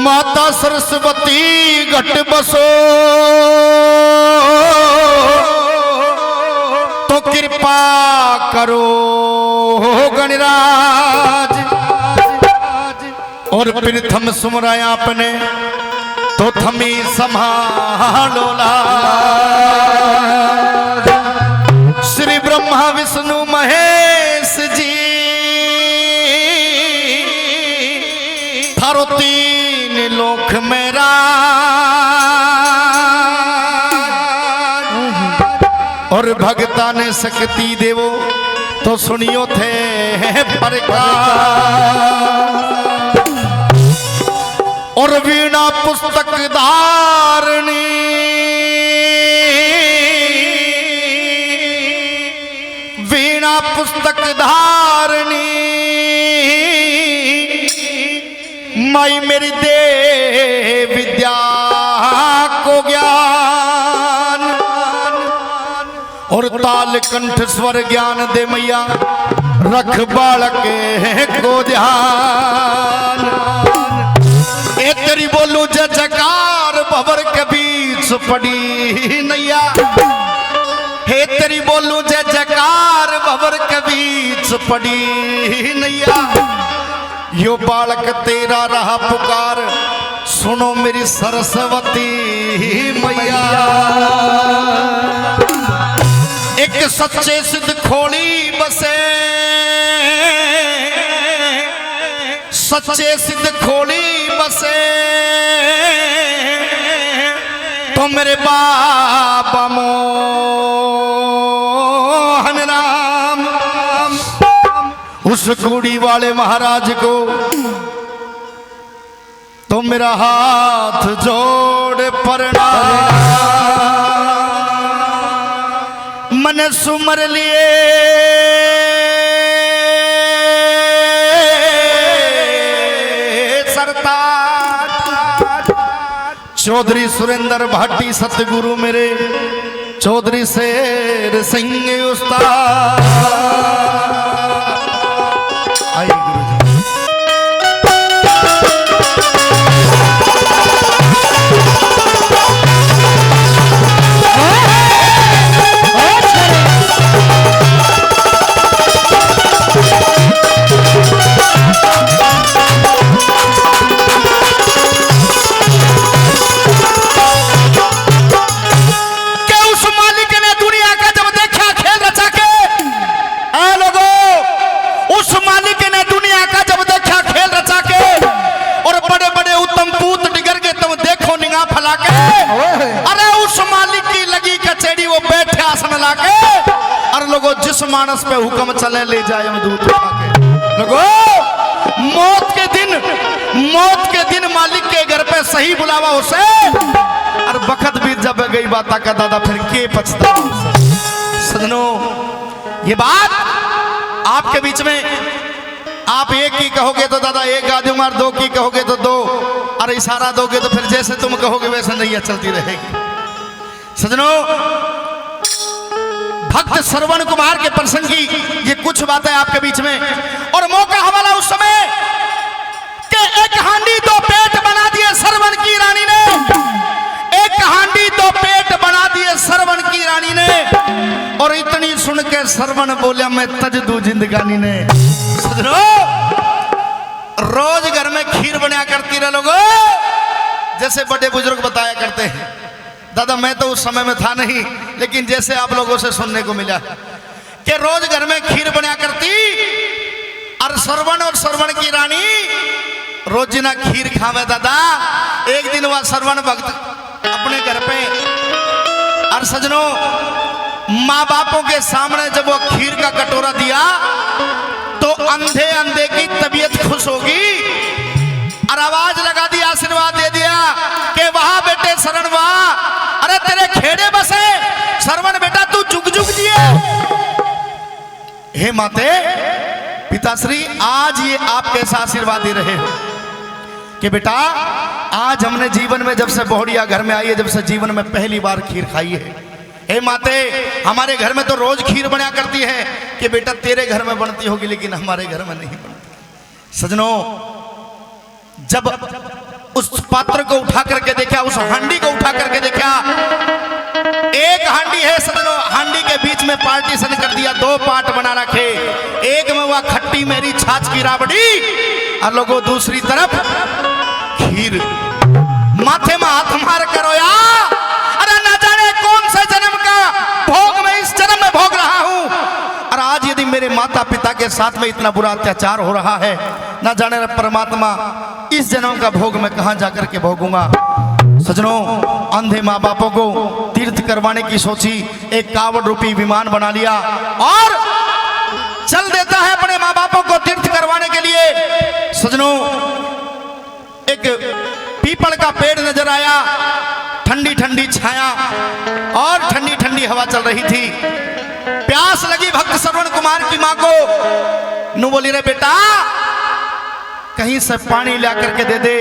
माता सरस्वती घट बसो तो कृपा करो गणराज। और प्रथम सुमराया अपने तो थमी संभालो लाज। श्री ब्रह्मा विष्णु महेश जी थारो तीन लोक में राज। और भगता ने शक्ति देवो तो सुनियो थे प्रकाश। और वीणा पुस्तक धारणी वीणा पुस्तक धारणी माई मेरी दे विद्या को ज्ञान। और ताल कंठ स्वर ज्ञान दे मैया रख बालक को ध्यान। ए तेरी बोलू जय जयकार भंवर के बीच पड़ी नैया। हे तेरी बोलू जय जयकार भंवर के बीच पड़ी नैया। यो बालक तेरा रहा पुकार सुनो मेरी सरस्वती मैया। एक सच्चे सिद्ध खोली बसे सच्चे सिद्ध खोली बसे तो मेरे बाबा मोहन राम उस कुड़ी वाले महाराज को तो मेरा हाथ जोड़ प्रणाम। मन सुमर लिए चौधरी सुरेंद्र भाटी सतगुरु मेरे चौधरी शेर सिंह उस्ताद। आइए जिस मानस पे हुक्म चले ले जाए दूत उठा के। लोगों मौत के दिन मालिक के घर पे सही बुलावा उसे और बखत बीत जब गई बात का दादा फिर के पछता। सजनों ये बात आपके बीच में आप एक की कहोगे तो दादा एक गा दूंगा, दो की कहोगे तो दो, और इशारा दोगे तो फिर जैसे तुम कहोगे वैसे नैया चलती रहेगी। सजनों भक्त श्रवण कुमार के प्रसंग की ये कुछ बातें आपके बीच में। और मौका हवाला उस समय कि एक हांडी दो पेट बना दिए श्रवण की रानी ने। एक हांडी दो पेट बना दिए श्रवण की रानी ने। और इतनी सुन के श्रवण बोलिया मैं तज दू जिंदगानी ने। रोज घर में खीर बनाया करती रहे लोगों, जैसे बड़े बुजुर्ग बताया करते हैं। दादा मैं तो उस समय में था नहीं, लेकिन जैसे आप लोगों से सुनने को मिला कि रोज घर में खीर बना करती और श्रवण की रानी रोज ना खीर खावे। दादा एक दिन वह श्रवण भक्त अपने घर पे और सजनों माँ बापों के सामने जब वो खीर का कटोरा दिया तो अंधे अंधे की तबीयत खुश होगी और आवाज लगा दी, आशीर्वाद दे दिया कि वाह बेटे शरण वाह, अरे तेरे खेड़े बसे श्रवण बेटा तू जुग जुग जिए। हे माते पिताश्री आज ये आप कैसा आशीर्वाद दे रहे हो कि बेटा आज हमने जीवन में जब से बहुड़िया घर में आई है, जब से जीवन में पहली बार खीर खाई है। हे माते हमारे घर में तो रोज खीर बना करती है कि बेटा तेरे घर में बनती होगी लेकिन हमारे घर में नहीं बनती। सजनों जब उस पात्र को उठा करके देखा, उस हांडी को उठा करके देखा। एक हांडी है सजनों, हांडी के बीच में पार्टीशन कर दिया, दो पार्ट बना रखे। एक में वह खट्टी मेरी छाछ की राबड़ी और लोगों दूसरी तरफ खीर। माथे में हाथ मार करो यार, अरे न जाने कौन से जन्म का भोग मैं इस जन्म में भोग रहा हूं। और आज यदि मेरे माता पिता के साथ में इतना बुरा अत्याचार हो रहा है, न जाने परमात्मा इस जन्म का भोग मैं कहां जाकर के भोगूंगा। सजनों, अंधे माँ बापों को तीर्थ करवाने की सोची, एक कावड़ रूपी विमान बना लिया और चल देता है अपने माँ बापों को तीर्थ करवाने के लिए। सजनों, एक पीपल का पेड़ नजर आया, ठंडी ठंडी छाया और ठंडी ठंडी हवा चल रही थी। प्यास लगी भक्त श्रवण कुमार की मां को। नु बोली, रे बेटा कहीं से पानी ला करके दे दे,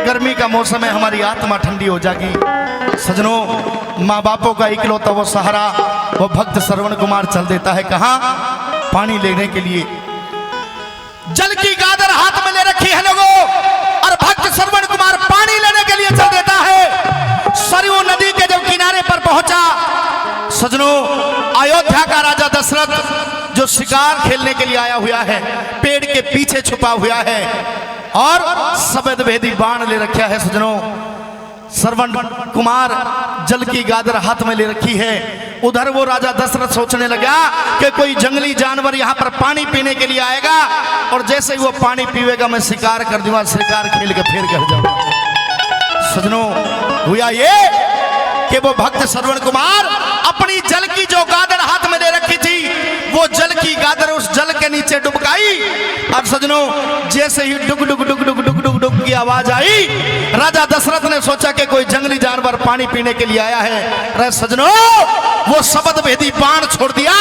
गर्मी का मौसम है, हमारी आत्मा ठंडी हो जाएगी। सजनों, माँ बापों का इकलौता वो सहारा वो भक्त श्रवण कुमार चल देता है कहां, पानी लेने के लिए। जल की गादर हाथ में ले रखी है लोगों, और भक्त श्रवण कुमार पानी लेने के लिए चल देता है। सरयू नदी के जब किनारे पर पहुंचा, सजनों, अयोध्या का राजा दशरथ जो शिकार खेलने के लिए आया हुआ है, पेड़ के पीछे छुपा हुआ है और सफेद भेदी बाण ले रखा है। सजनों, श्रवण कुमार जल की गादर हाथ में ले रखी है। उधर वो राजा दशरथ सोचने लगा कि कोई जंगली जानवर यहाँ पर पानी पीने के लिए आएगा और जैसे ही वो पानी पीवेगा मैं शिकार कर दूंगा, शिकार खेल के फिर घर जाऊंगा। सजनों, हुआ ये कि वो भक्त श्रवण कुमार अपनी जल की जो गादर हाथ में ले रखी थी, वो जल की गादर उस जल के नीचे डुबकाई। और सजनों, जैसे ही डुग डुग डुग डुग डुग डुग डुग की आवाज आई, राजा दशरथ ने सोचा कि कोई जंगली जानवर पानी पीने के लिए आया है। अरे सजनों, वो शब्द भेदी बाण छोड़ दिया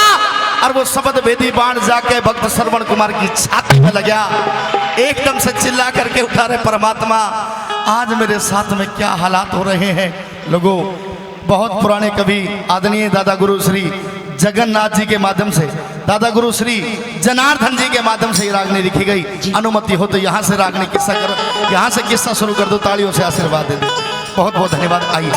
और वो शब्द भेदी बाण जाके भक्त श्रवण कुमार की छाती में लगा। एकदम से चिल्ला करके उठा, रे परमात्मा आज मेरे साथ में क्या हालात हो रहे हैं। लोगों, बहुत पुराने कवि आदरणीय दादा गुरु श्री जगन्नाथ जी के माध्यम से, दादा गुरु श्री जनार्दन जी के माध्यम से ये रागनी लिखी गई। अनुमति हो तो यहाँ से रागनी किस्सा करो, यहाँ से किस्सा शुरू कर दो, तालियों से आशीर्वाद दे दो। बहुत बहुत धन्यवाद। आइए।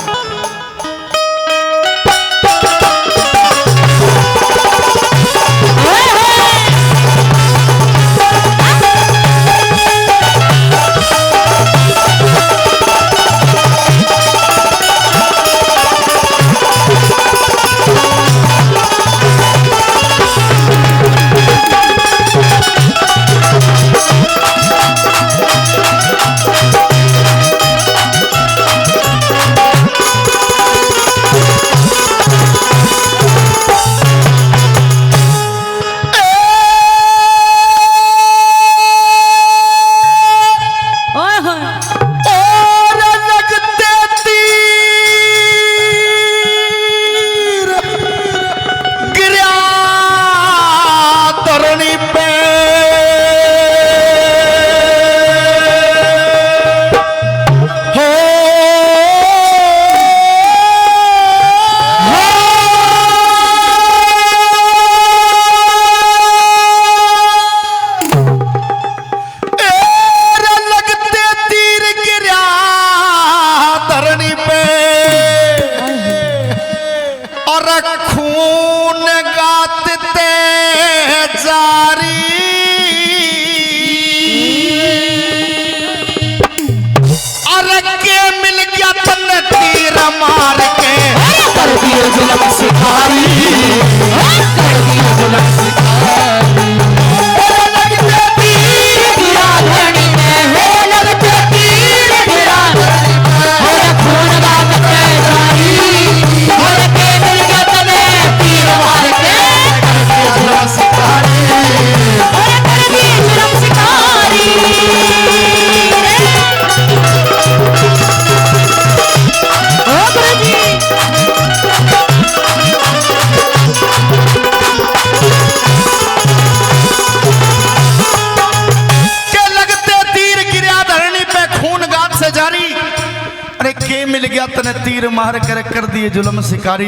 मिल गया तने तीर मार कर दिए जुल्म शिकारी।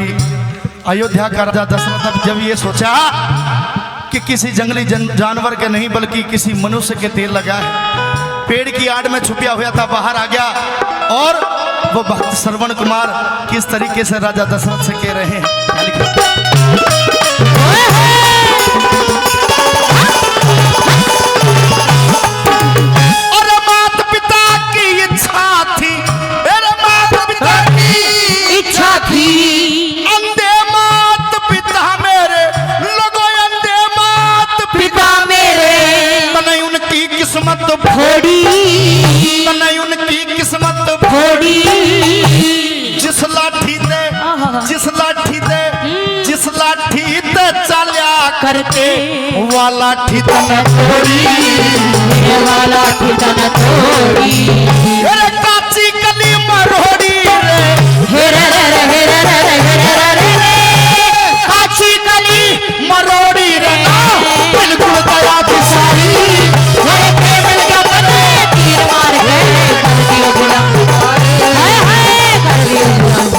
अयोध्या का राजा दशरथ जब ये सोचा कि किसी जंगली जानवर के नहीं बल्कि किसी मनुष्य के तीर लगा है, पेड़ की आड़ में छुपिया हुआ था, बाहर आ गया और वो भक्त श्रवण कुमार किस तरीके से राजा दशरथ से कह रहे हैं। अरे माता पिता की इच्छा थी, अरे माता पिता की इच्छा थी, अंधे मात पिता मेरे, लोगों अंधे मात पिता मेरे, तने उनकी किस्मत फोड़ी, तने उनकी किस्मत फोड़ी, जिस लाठी दे, जिस लाठी दे, जिस लाठी दे चल्या करते वाला ठितन थोड़ी, वाला ठितन थोड़ी, अरे काची कली मरोड़ी रे, हेरे रे हेरे रे हेरे रे, काची कली मरोड़ी रे ना बिल्कुल दया बिसारी, मेरे केवल क्या बने तीर मार के कर दियो गुलाम, हाय हाय कर दियो गुलाम,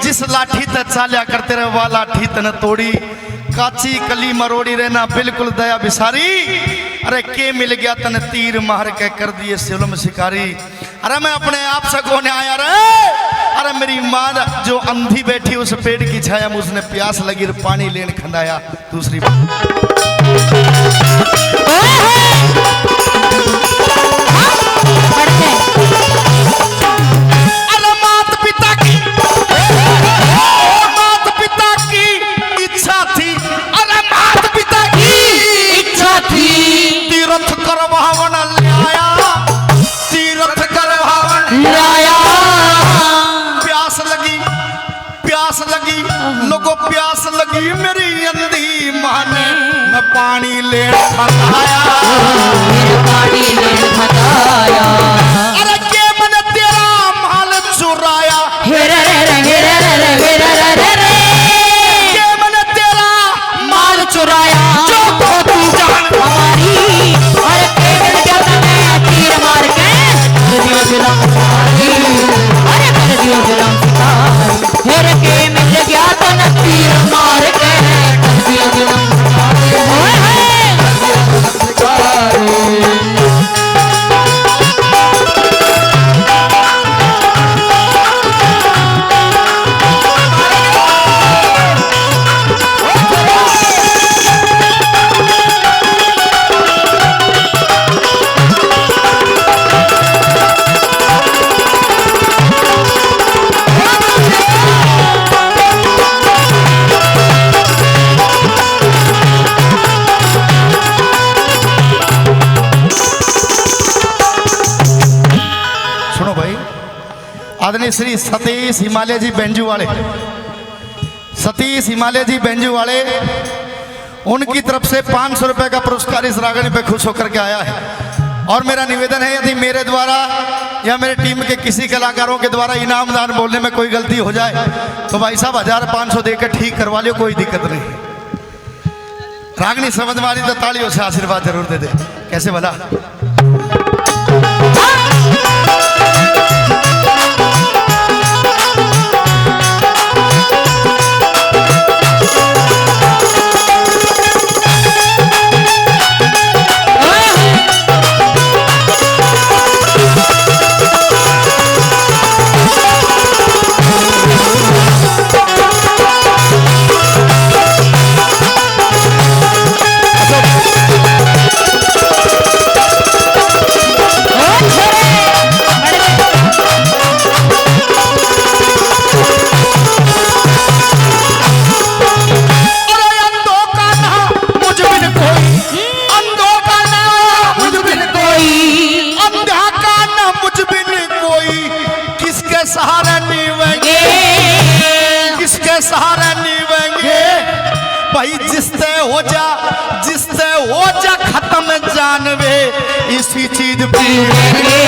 जिस लाठी ते चाल्या करते रहे वाला लाठी तने तोड़ी, काची कली मरोड़ी रहना बिल्कुल दया बिसारी, अरे के मिल गया तने तीर मार के कर दिए जुल्म शिकारी, अरे मैं अपने आप से कोने आया रे, अरे मेरी माँ जो अंधी बैठी उस पेड़ की छाया में उसने प्यास लगी पानी लेन खंडाया। दूसरी लोगों प्यास लगी मेरी अंधी माने, मैं पानी ले खताया, पानी ले खताया, अरे के मैंने तेरा माल चुराया, हेरे रे हेरे रे हेरे रे, के मैंने तेरा माल चुराया, जो तू जान हमारी, अरे केवल क्या तने तीर मार के कर दियो गुलाम, अरे कर दियो गुलाम, हेरे के मिल गया तने तीर मार के कर दियो गुलाम, हाय आदरणीय श्री सतीश हिमालय जी बेंजू वाले, सतीश हिमालय जी बेंजू वाले, उनकी तरफ से 500 रुपए का पुरस्कार इस रागनी पे खुश होकर के आया है। और मेरा निवेदन है यदि मेरे द्वारा या मेरे टीम के किसी कलाकारों के द्वारा इनामदान बोलने में कोई गलती हो जाए तो भाई साहब 1500 देकर ठीक करवा लियो, कोई दिक्कत नहीं। रागनी समझ वाली तो तालियों से आशीर्वाद जरूर दे दे, कैसे भला। के सहारे नीवेंगे भाई, जिससे हो जा खत्म जानवे, इसी चीज पीवेंगे,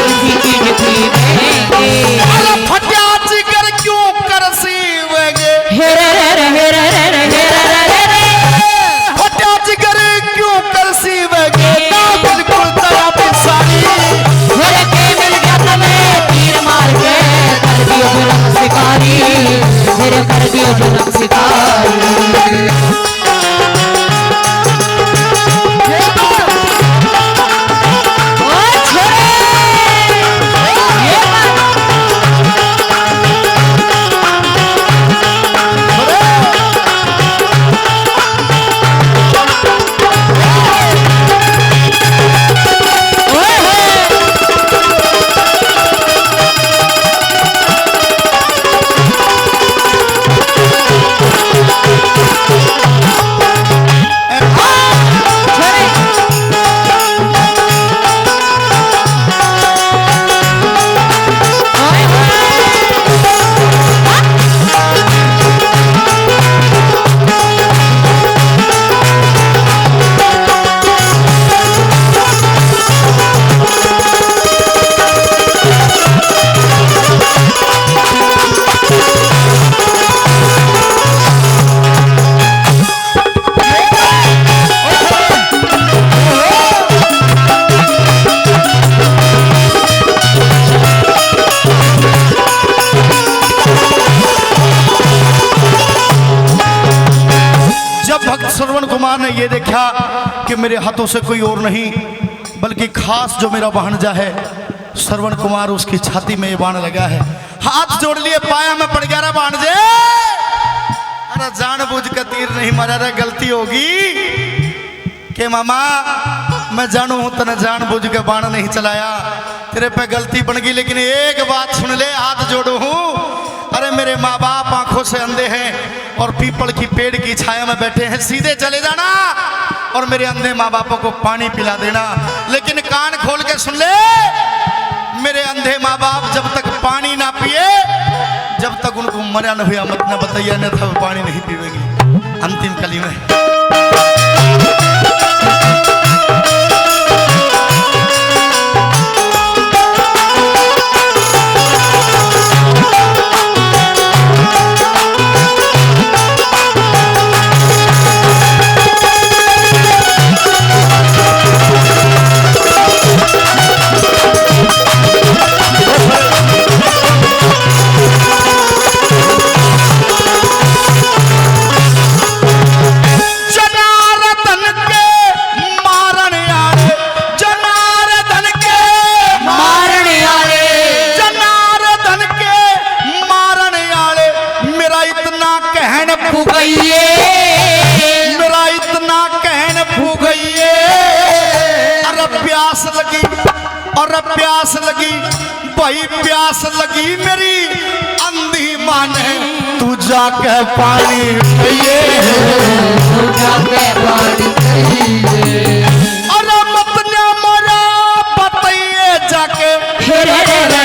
इसी चीज पीवेंगे। अरे फटा जिगर क्यों कर सीवेंगे, हेरे रे हेरे रे हेरे रे फटा जिगर क्यों कर सीवेंगे, ना बिल्कुल तेरा पिसानी। हेरे के मिल गया तुम्हें तीर मार के, कर दियो जुल्म शिकारी, हेरे कर दियो जुल्म शिकारी। श्रवण कुमार ने ये देखा कि मेरे हाथों से कोई और नहीं बल्कि खास जो मेरा भांजा है श्रवण कुमार, उसकी छाती में ये बाण लगा है। हाथ जोड़ लिए, पाया में पड़ गया रे भांजे, अरे जानबूझ के तीर नहीं मारा रे, गलती होगी कि मामा मैं जानू हूं तने जानबूझ के बाण नहीं चलाया, तेरे पे गलती बन गई। लेकिन एक बात सुन ले, हाथ जोड़ू हूं, अरे मेरे माँ बाप आंखों से अंधे हैं और पीपल की पेड़ की छाया में बैठे हैं, सीधे चले जाना और मेरे अंधे माँ बापों को पानी पिला देना। लेकिन कान खोल के सुन ले, मेरे अंधे माँ बाप जब तक पानी ना पिए, जब तक उनको मरा न हुआ मत न बताइए, न था पानी नहीं पीवेंगे। अंतिम कली में प्यास लगी भाई, प्यास लगी मेरी अंधी माने, तू जाके पानी पिए, तू जाके पानी पिए, अरे मत न मरा बताइए जाके, हेरे रे